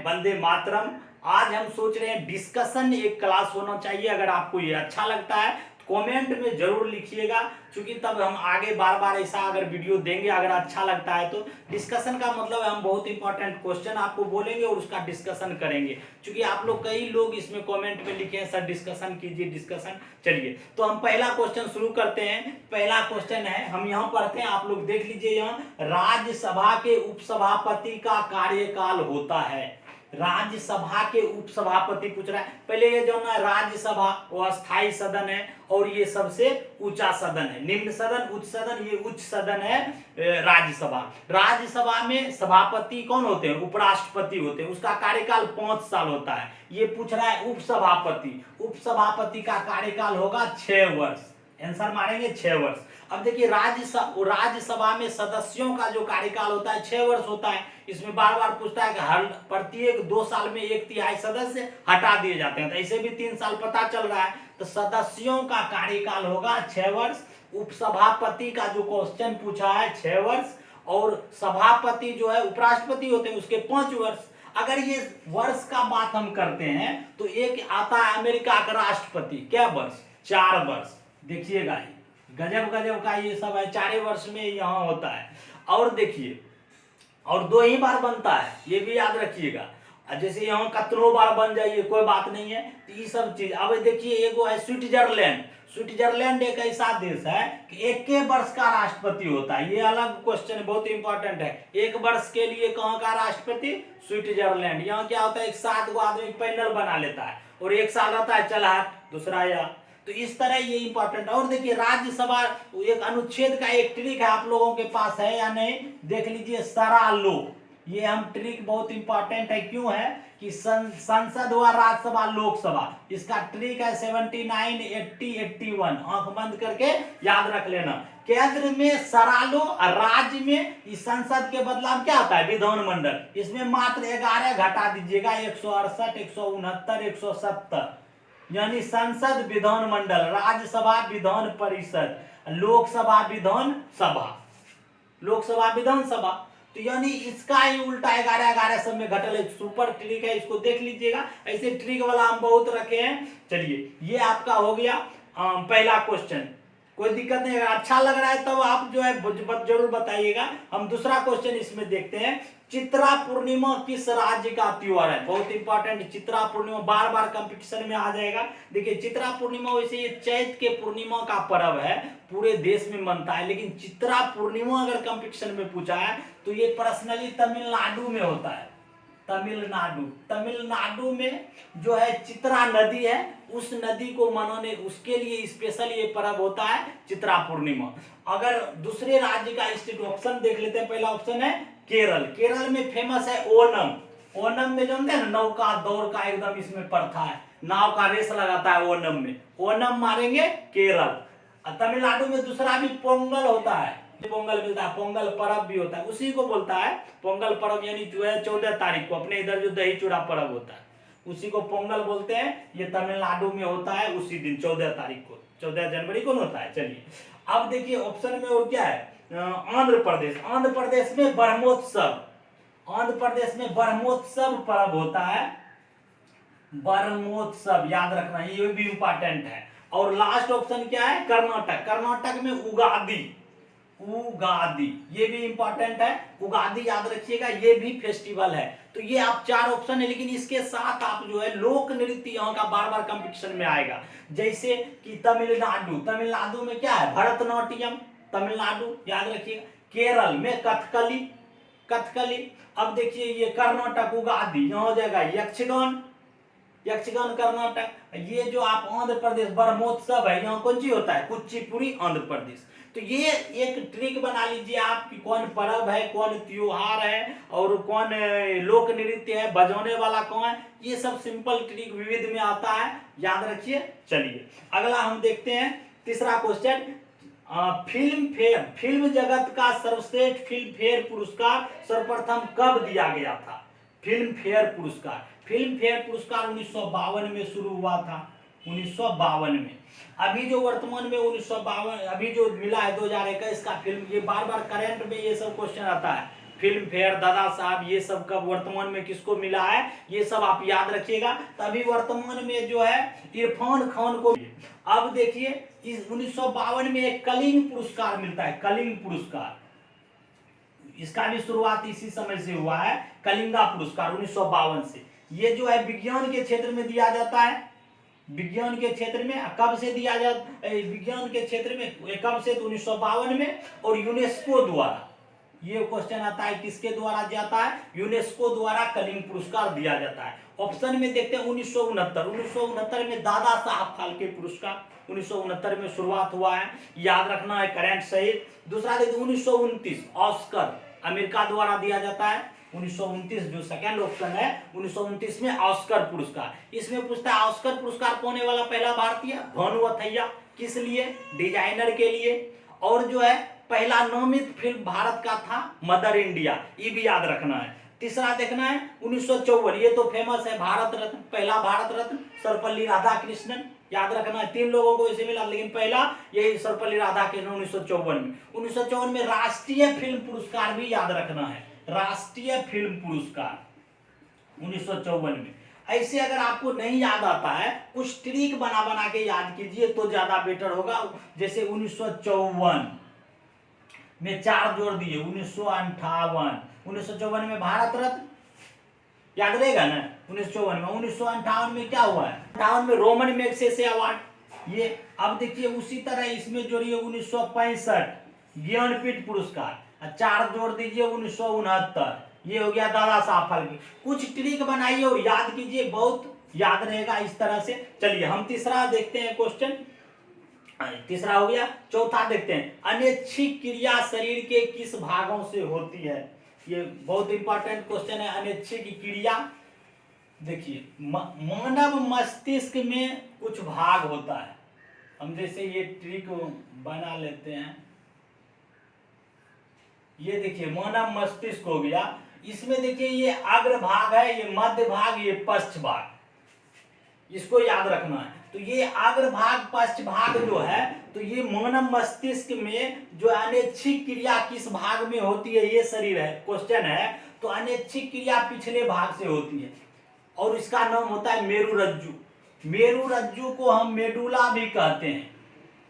वंदे मातरम। आज हम सोच रहे हैं डिस्कशन एक क्लास होना चाहिए। अगर आपको ये अच्छा लगता है तो कमेंट में जरूर लिखिएगा, क्योंकि तब हम आगे बार बार ऐसा अगर वीडियो देंगे। अगर अच्छा लगता है तो डिस्कशन का मतलब है हम बहुत इंपॉर्टेंट क्वेश्चन आपको बोलेंगे और उसका डिस्कशन करेंगे। क्योंकि आप लोग कई लोग इसमें कमेंट में लिखे हैं सर डिस्कशन कीजिए डिस्कशन। चलिए तो हम पहला क्वेश्चन शुरू करते हैं। पहला क्वेश्चन है, हम यहाँ पढ़ते हैं, आप लोग देख लीजिए। यहाँ राज्यसभा के उपसभापति का कार्यकाल होता है। राज्यसभा के उपसभापति पूछ रहा है। पहले ये जो ना राज्यसभा वो अस्थाई सदन है और ये सबसे ऊंचा सदन है। निम्न सदन, उच्च सदन, ये उच्च सदन है राज्यसभा। राज्यसभा में सभापति कौन होते हैं? उपराष्ट्रपति होते हैं। उसका कार्यकाल 5 साल होता है। ये पूछ रहा है उपसभापति, उपसभापति का कार्यकाल होगा 6 वर्ष। आंसर मारेंगे 6 वर्ष। अब देखिए राज्यसभा में सदस्यों का जो कार्यकाल होता है 6 वर्ष होता है। इसमें बार बार पूछता है कि हर प्रत्येक 2 साल में 1/3 सदस्य हटा दिए जाते हैं, तो ऐसे भी 3 साल पता चल रहा है। तो सदस्यों का कार्यकाल होगा 6 वर्ष। उपसभापति का जो क्वेश्चन पूछा है 6 वर्ष, और सभापति जो है उपराष्ट्रपति होते हैं उसके 5 वर्ष। अगर ये वर्ष का बात हम करते हैं तो एक आता है अमेरिका का राष्ट्रपति, क्या वर्ष? 4 वर्ष। देखिएगा ये गजब गजब का ये सब है, 4 वर्ष में यहाँ होता है। और देखिए, और 2 ही बार बनता है, ये भी याद रखिएगा। जैसे यहाँ कतनो बार बन जाइए कोई बात नहीं है, तो ये सब चीज। अब देखिए एगो है स्विट्जरलैंड। स्विट्जरलैंड एक ऐसा देश है कि 1 वर्ष का राष्ट्रपति होता है। ये अलग क्वेश्चन है, बहुत इंपॉर्टेंट है। 1 वर्ष के लिए कहाँ का राष्ट्रपति? स्विट्जरलैंड। यहाँ क्या होता है, एक 7 गो आदमी पैनल बना लेता है और 1 साल रहता है, चला दूसरा या। तो इस तरह ये इंपॉर्टेंट। और देखिए राज्यसभा एक अनुच्छेद का एक ट्रिक है, आप लोगों के पास है या नहीं देख लीजिए। सरा लो, ये हम ट्रिक बहुत इंपॉर्टेंट है। क्यों है कि संसद व राज्यसभा लोकसभा, इसका ट्रिक है 79, 80, 81। आंख बंद करके याद रख लेना। केंद्र में सरालो और राज्य में इस संसद के बदलाव क्या होता है? विधानमंडल। इसमें मात्र 11 घटा दीजिएगा, 168, 169, 170। यानी संसद विधानमंडल, राज्यसभा विधान परिषद, लोकसभा विधान सभा, लोकसभा विधानसभा। तो यानी इसका ही उल्टा 11 सब में घटल है। सुपर ट्रिक है, इसको देख लीजिएगा। ऐसे ट्रिक वाला हम बहुत रखे हैं। चलिए ये आपका हो गया पहला क्वेश्चन। कोई दिक्कत नहीं, अगर अच्छा लग रहा है तब आप जो है जरूर बताइएगा। हम दूसरा क्वेश्चन इसमें देखते हैं। चित्रा पूर्णिमा किस राज्य का त्योहार है? बहुत इंपॉर्टेंट। चित्रा पूर्णिमा बार बार कंपटीशन में आ जाएगा। देखिए चित्रा पूर्णिमा वैसे ये चैत के पूर्णिमा का पर्व है, पूरे देश में मनता है। लेकिन चित्रा पूर्णिमा अगर कंपटीशन में पूछा है तो ये पर्सनली तमिलनाडु में होता है। तमिलनाडु में जो है चित्रा नदी है, उस नदी को मनाने उसके लिए स्पेशल ये पर्व होता है चित्रा पूर्णिमा। अगर दूसरे राज्य का स्टेट ऑप्शन देख लेते हैं। पहला ऑप्शन है केरल। केरल में फेमस है ओनम। ओनम में जो होता है ना नौका दौड़ का एकदम इसमें प्रथा है, नाव का रेस लगाता है ओनम में। ओनम मारेंगे केरल। तमिलनाडु में दूसरा भी पोंगल होता है, पोंगल मिलता है, पोंगल पर्व भी होता है, उसी को बोलता है पोंगल पर्व। यानी जो है 14 तारीख को अपने इधर जो दही चूड़ा पर्व होता है उसी को पोंगल बोलते हैं। ये तमिलनाडु में होता है उसी दिन 14 तारीख को, 14 जनवरी को होता है। चलिए अब देखिए ऑप्शन में और क्या है? आंध्र प्रदेश। आंध्र प्रदेश में ब्रह्मोत्सव, आंध्र प्रदेश में ब्रह्मोत्सव पर्व होता है। ब्रह्मोत्सव याद रखना, ये भी इंपॉर्टेंट है। और लास्ट ऑप्शन क्या है? कर्नाटक। कर्नाटक में उगादी, उगादी ये भी इंपॉर्टेंट है। उगादी याद रखिएगा, ये भी फेस्टिवल है। तो ये आप 4 ऑप्शन है। लेकिन इसके साथ आप जो है लोक नृत्य यहाँ का बार बार कंपटीशन में आएगा। जैसे कि तमिलनाडु, तमिलनाडु में क्या है? भरतनाट्यम, तमिलनाडु याद रखिएगा। केरल में कथकली, कथकली। अब देखिए ये कर्नाटक उगादी, यहाँ हो जाएगा यक्षगान, यक्षगान कर्नाटक। ये जो आप आंध्र प्रदेश ब्रह्मोत्सव है, यहाँ कौन सी होता है? कुचिपुड़ी आंध्र प्रदेश। तो ये एक ट्रिक बना लीजिए आप कि कौन पर्व है, कौन त्योहार है और कौन लोक नृत्य है, बजाने वाला कौन है। ये सब सिंपल ट्रिक विविध में आता है, याद रखिए। चलिए अगला हम देखते हैं तीसरा क्वेश्चन। फिल्म फेयर, फिल्म जगत का सर्वश्रेष्ठ फिल्म फेयर पुरस्कार सर्वप्रथम कब दिया गया था? फिल्म फेयर पुरस्कार, फिल्म फेयर पुरस्कार 1952 में शुरू हुआ था, 1952 में। अभी जो वर्तमान में 1952 अभी जो मिला है 2021 का फिल्म, ये बार बार करंट में ये सब क्वेश्चन आता है। फिल्म फेयर, दादा साहब, ये सब कब वर्तमान में किसको मिला है, ये सब आप याद रखिएगा। तभी वर्तमान में जो है इरफान खान को। अब देखिए इस 1952 में एक कलिंग पुरस्कार मिलता है, कलिंग पुरस्कार, इसका भी शुरुआत इसी समय से हुआ है, कलिंगा पुरस्कार 1952 से। ये जो है विज्ञान के क्षेत्र में दिया जाता है, विज्ञान के क्षेत्र में कब से दिया जाता, विज्ञान के क्षेत्र में कब से, तो 1952 में, और यूनेस्को द्वारा। ये क्वेश्चन आता है किसके द्वारा जाता है, यूनेस्को द्वारा कलिंग पुरस्कार दिया जाता है। ऑप्शन में देखते हैं 1969 में दादा साहब फाल्के पुरस्कार 1969 में शुरुआत हुआ है, याद रखना है, करंट सही। दूसरा देखते 1929 ऑस्कर अमेरिका द्वारा दिया जाता है, 1929 जो सेकंड ऑप्शन है 1929 में ऑस्कर पुरस्कार। इसमें पूछता है ऑस्कर पुरस्कार पाने वाला पहला भारतीय, भानु अथैया, किस लिए, डिजाइनर के लिए। और जो है पहला नामित फिल्म भारत का था मदर इंडिया, ये भी याद रखना है। तीसरा देखना है 1954, ये तो फेमस है, भारत रत्न, पहला भारत रत्न सर्वपल्ली राधाकृष्णन, याद रखना है। 3 लोगों को इसे मिला, लेकिन पहला यही सर्वपल्ली राधाकृष्णन 1954 में। 1954 में राष्ट्रीय फिल्म पुरस्कार भी याद रखना है, राष्ट्रीय फिल्म पुरस्कार 1954 में। ऐसे अगर आपको नहीं याद आता है, कुछ ट्रिक बना बना के याद कीजिए तो ज्यादा बेटर होगा। जैसे 1954 में 4 जोड़ दिए, 1958 में भारत रत्न, याद रहेगा ना 1954 में। 1958 में क्या हुआ है, 58 में रोमन मैग्सेसे अवार्ड। ये अब देखिए उसी तरह इसमें जोड़िए 1965 ज्ञानपीठ पुरस्कार, 4 जोड़ दीजिए 1969, ये हो गया दादा साहब फाल्के। कुछ ट्रिक बनाइए और याद कीजिए, बहुत याद रहेगा इस तरह से। चलिए हम तीसरा देखते हैं क्वेश्चन, तीसरा हो गया। चौथा देखते हैं, अनैच्छिक क्रिया शरीर के किस भागों से होती है। ये बहुत इंपॉर्टेंट क्वेश्चन है, अनैच्छिक क्रिया। देखिए मानव मस्तिष्क में कुछ भाग होता है, हम जैसे ये ट्रिक बना लेते हैं। ये देखिए मानव मस्तिष्क हो गया, इसमें देखिए ये अग्र भाग है, ये मध्य भाग, ये पश्च भाग, इसको याद रखना है। तो ये अग्र भाग पश्च भाग जो है, तो ये मानव मस्तिष्क में जो अनैच्छिक क्रिया किस भाग में होती है, ये शरीर है, क्वेश्चन है। तो अनैच्छिक क्रिया पिछले भाग से होती है और इसका नाम होता है मेरुरज्जु। मेरुरज्जु को हम मेडुला भी कहते हैं,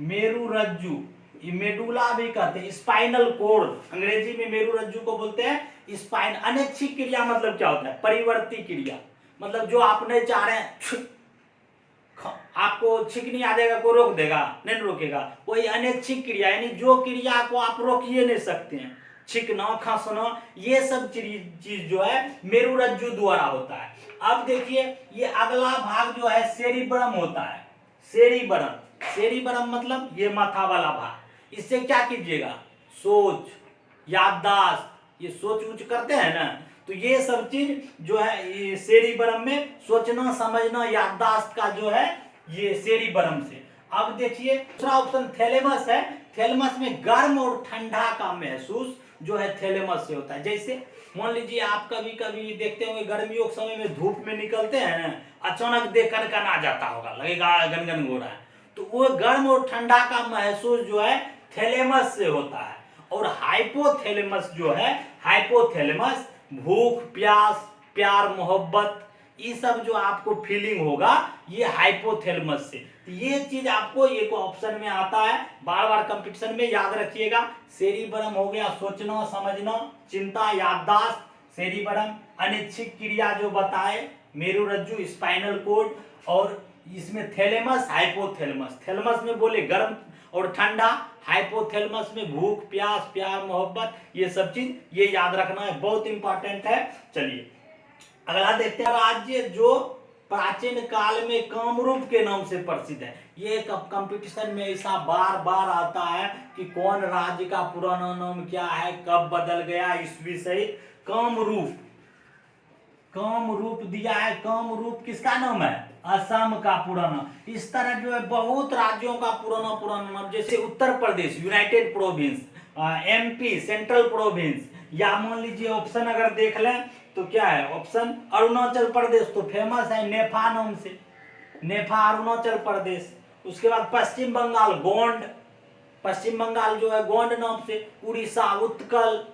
मेरुरज्जु, ये मेडुला भी कहते हैं, स्पाइनल कोर्ड अंग्रेजी में मेरुरज्जु को बोलते हैं स्पाइन। अनैच्छिक क्रिया मतलब क्या होता है, परिवर्ती क्रिया, मतलब जो आप नहीं चाह रहे हैं, आपको छींकनी आ जाएगा, को रोक देगा, नहीं रोकेगा, वही अनैच्छिक क्रिया, यानी जो क्रिया को आप रोकिए नहीं सकते हैं, छींकना, खांसना, ये सब चीज जो है मेरुरज्जु द्वारा होता है। अब देखिए ये अगला भाग जो है सेरिब्रम होता है, सेरिब्रम, सेरिब्रम मतलब ये माथा वाला भाग। इससे क्या कीजिएगा, सोच, याददाश्त, ये सोच उच करते हैं ना, तो ये सब चीज जो है ये सेरिब्रम में सोचना समझना याददाश्त का जो है ये सेरिब्रम से। अब देखिए दूसरा ऑप्शन थैलेमस है, थैलेमस में गर्म और ठंडा का महसूस जो है थैलेमस से होता है। जैसे मान लीजिए आप कभी कभी देखते होंगे गर्मियों के समय में धूप में निकलते हैं ना, अचानक देख कनकन आ जाता होगा, लगेगा गनगन हो रहा है, तो वो गर्म और ठंडा का महसूस जो है थैलेमस से होता है। और हाइपोथैलेमस जो है, हाइपोथैलेमस भूख, प्यास, प्यार, मोहब्बत, ये सब जो आपको फीलिंग होगा ये हाइपोथैलेमस से। तो ये चीज आपको एक ऑप्शन में आता है, बार बार कंपटीशन में याद रखिएगा। सेरिब्रम हो गया सोचना समझना, चिंता, याददाश्त, सेरिब्रम। अनैच्छिक क्रिया जो बताए मेरुरज्जु, स्पाइनल कोड, और इसमें थैलेमस, हाइपोथैलेमस। थैलेमस में बोले गर्म और ठंडा, हाइपोथैलेमस में भूख, प्यास, प्यार, मोहब्बत, ये सब चीज ये याद रखना है, बहुत इंपॉर्टेंट है। चलिए अगला देखते हैं, राज्य जो प्राचीन काल में कामरूप के नाम से प्रसिद्ध है। ये कंपटीशन में ऐसा बार बार आता है कि कौन राज्य का पुराना नाम क्या है, कब बदल गया, ईस्वी सहित। कामरूप, कामरूप दिया है, कामरूप किसका नाम है, असम का पुराना। इस तरह जो है बहुत राज्यों का पुराना नाम, जैसे Uttar Pradesh United Province, MP central province, या मान लीजिए ऑप्शन अगर देख लें तो क्या है ऑप्शन, अरुणाचल प्रदेश तो फेमस है नेफा नाम से, नेफा अरुणाचल प्रदेश। उसके बाद पश्चिम बंगाल गोंड, पश्चिम बंगाल जो है गोंड नाम से। उड़ीसा उत्कल,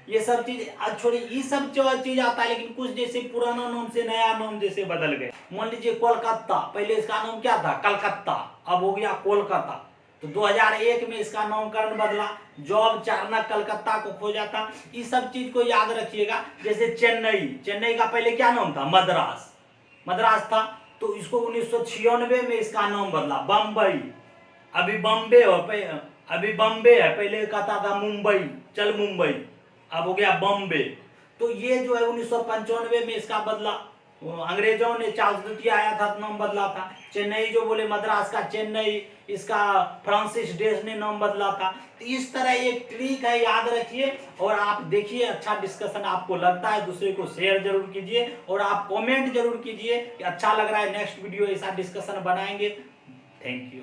ये सब चीज छोड़िए, ये सब जो चीज आता है, लेकिन कुछ जैसे पुराना नाम से नया नाम जैसे बदल गए। मान लीजिए कोलकाता, पहले इसका नाम क्या था, कलकत्ता, अब हो गया कोलकाता। तो 2001 में इसका नामकरण बदला, जॉब चार्नक कलकत्ता को खोजा था। इस सब चीज को याद रखिएगा। जैसे चेन्नई, चेन्नई का पहले क्या नाम था, मद्रास, मद्रास था, तो इसको 1996 में इसका नाम बदला बम्बई। अभी बम्बे हो, अभी बम्बे है, पहले कहता था मुंबई, चल मुंबई, अब हो गया बम्बे। तो ये जो है 1995 में इसका बदला, अंग्रेजों ने, चार्ल्स द्वितीय आया था तो नाम बदला था। चेन्नई जो बोले, मद्रास का चेन्नई, इसका फ्रांसिस ड्रेस ने नाम बदला था। तो इस तरह एक ट्रिक है, याद रखिए और आप देखिए। अच्छा डिस्कशन आपको लगता है, दूसरे को शेयर जरूर कीजिए और आप कमेंट जरूर कीजिए कि अच्छा लग रहा है, नेक्स्ट वीडियो ऐसा डिस्कशन बनाएंगे। Thank you.